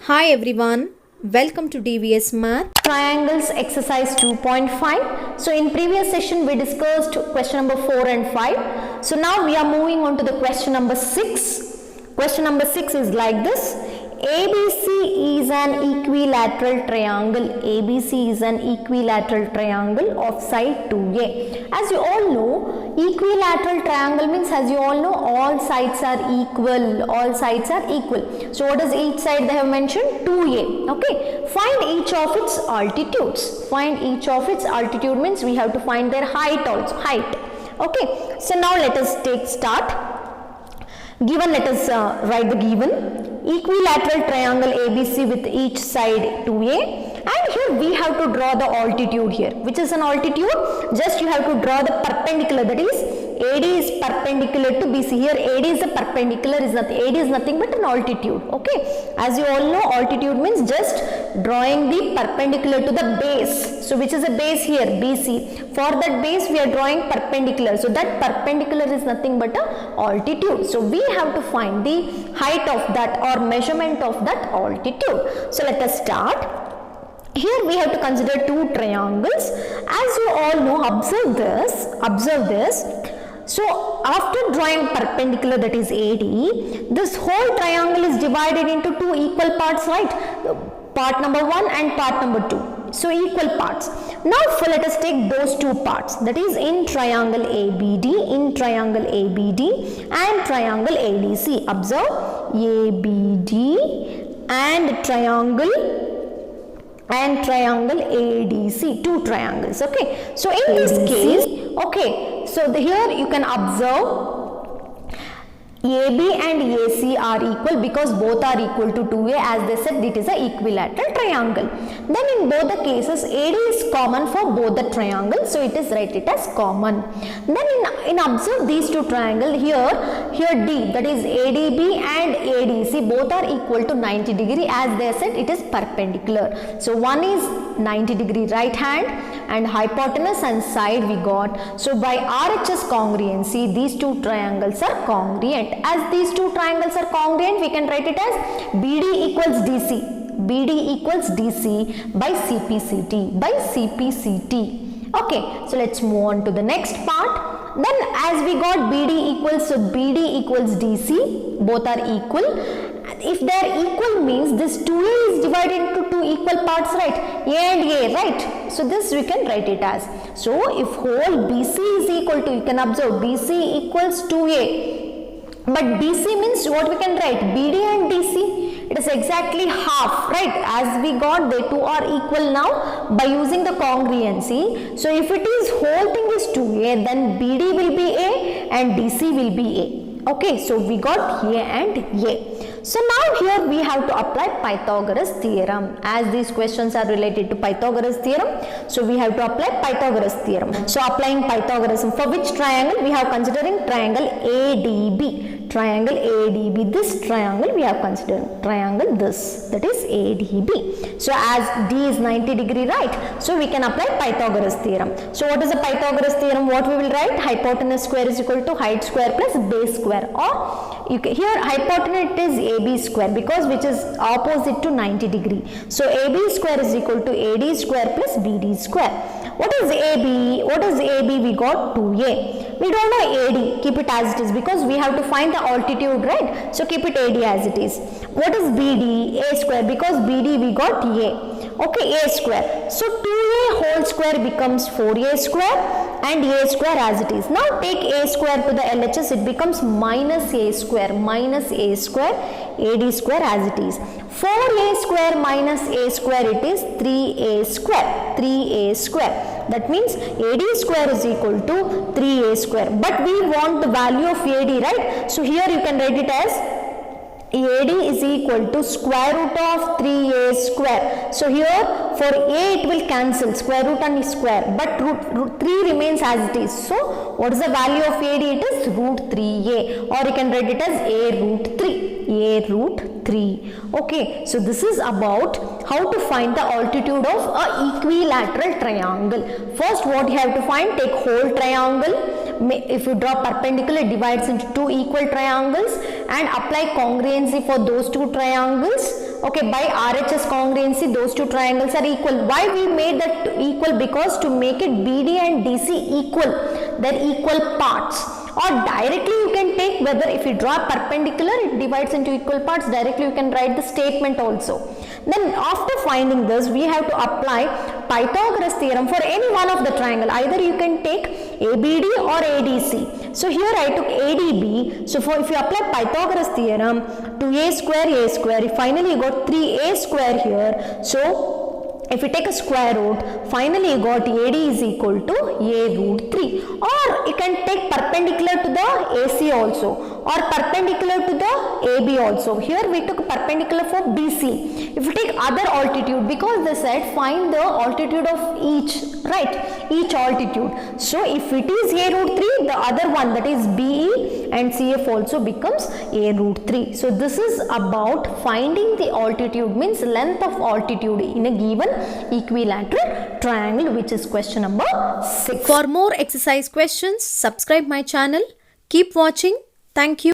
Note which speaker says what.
Speaker 1: Hi everyone, welcome to DVS Math.
Speaker 2: Triangles exercise 2.5. So in previous session we discussed question number 4 and 5. So now we are moving on to the question number 6. Question number 6 is like this. ABC is an equilateral triangle. ABC is an equilateral triangle of side 2A. As you all know, equilateral triangle means, as you all know, all sides are equal. All sides are equal. So what is each side they have mentioned? 2A. Okay. Find each of its altitudes. Find each of its altitude means we have to find their height also. Height. Okay. So now let us start. Given, let us write the given. Equilateral triangle ABC with each side 2A, and here we have to draw the altitude here. Which is an altitude? Just you have to draw the perpendicular, that is AD is perpendicular to BC. Here AD is a perpendicular, AD is nothing but an altitude. Okay, as you all know, altitude means just drawing the perpendicular to the base. So which is a base here? BC. For that base we are drawing perpendicular. So that perpendicular is nothing but a altitude. So we have to find the height of that or measurement of that altitude. So let us start. Here we have to consider two triangles. As you all know, observe this. So after drawing perpendicular, that is AD, this whole triangle is divided into two equal parts, right? Part number 1 and part number 2. So equal parts. Now let us take those two parts, that is in triangle ABD, and triangle ADC. Observe ABD and triangle ADC, two triangles. Okay, so in this case, okay, so here you can observe AB and AC are equal because both are equal to 2A. As they said, it is an equilateral triangle. Then in both the cases, AD is common for both the triangles, so it is written as common. Then in observe these two triangles, here D, that is ADB and ADC, both are equal to 90 degree. As they said, it is perpendicular. So one is 90 degree right hand and hypotenuse and side we got. So by RHS congruency, these two triangles are congruent. As these two triangles are congruent, we can write it as BD equals DC. BD equals DC by CPCT. Okay, so let's move on to the next part. Then as we got BD equals DC, both are equal. If they are equal means this 2A is divided into two equal parts, right? A and A, right? So this we can write it as. So if whole BC is equal to, you can observe BC equals 2A. But BC means what we can write? BD and DC. It is exactly half, right? As we got, they two are equal now by using the congruency. So if it is whole thing is 2A, then BD will be A and DC will be A. Okay, so we got A and A. So now here we have to apply Pythagoras Theorem. As these questions are related to Pythagoras Theorem, so we have to apply Pythagoras Theorem. So applying Pythagoras, for which triangle? We have considering triangle ADB. Triangle ADB, this triangle we have considered, triangle this, that is ADB. So as D is 90 degree, right? So we can apply Pythagoras Theorem. So what is the Pythagoras Theorem? What we will write? Hypotenuse square is equal to height square plus base square, or you can, here hypotenuse is AB square because which is opposite to 90 degree. So AB square is equal to AD square plus BD square. What is AB? What is AB? We got 2A. We don't know AD. Keep it as it is because we have to find the altitude, right? So keep it AD as it is. What is BD? A square because BD we got A. Okay, A square. So 2A whole square becomes 4A square and A square as it is. Now take A square to the LHS, it becomes minus A square, AD square as it is. 4A square minus A square, it is 3A square. That means AD square is equal to 3A square. But we want the value of AD, right? So here you can write it as AD is equal to square root of 3A square. So here for A it will cancel, square root and square, but root 3 remains as it is. So what is the value of AD? It is root 3A, or you can write it as A root 3. Okay, so this is about how to find the altitude of a equilateral triangle. First what you have to find? Take whole triangle, if you draw perpendicular, it divides into two equal triangles and apply congruency for those two triangles. Okay, by RHS congruency, those two triangles are equal. Why we made that equal? Because to make it BD and DC equal, they're equal parts. Or directly you can take, whether if you draw perpendicular, it divides into equal parts, directly you can write the statement also. Then after finding this, we have to apply Pythagoras theorem for any one of the triangle. Either you can take ABD or ADC. So here I took ADB. So if you apply Pythagoras theorem, 2a square, finally you got 3a square here. So if you take a square root, finally you got AD is equal to A root 3. Or you can take perpendicular to the AC also, or perpendicular to the AB also. Here we took perpendicular for BC. If you take other altitude, because they said find the altitude of each, right? Each altitude. So if it is A root 3, the other one, that is BE and CF also becomes A root 3. So this is about finding the altitude, means length of altitude in a given equilateral triangle, which is question number 6.
Speaker 1: For more exercise questions, subscribe my channel. Keep watching. Thank you.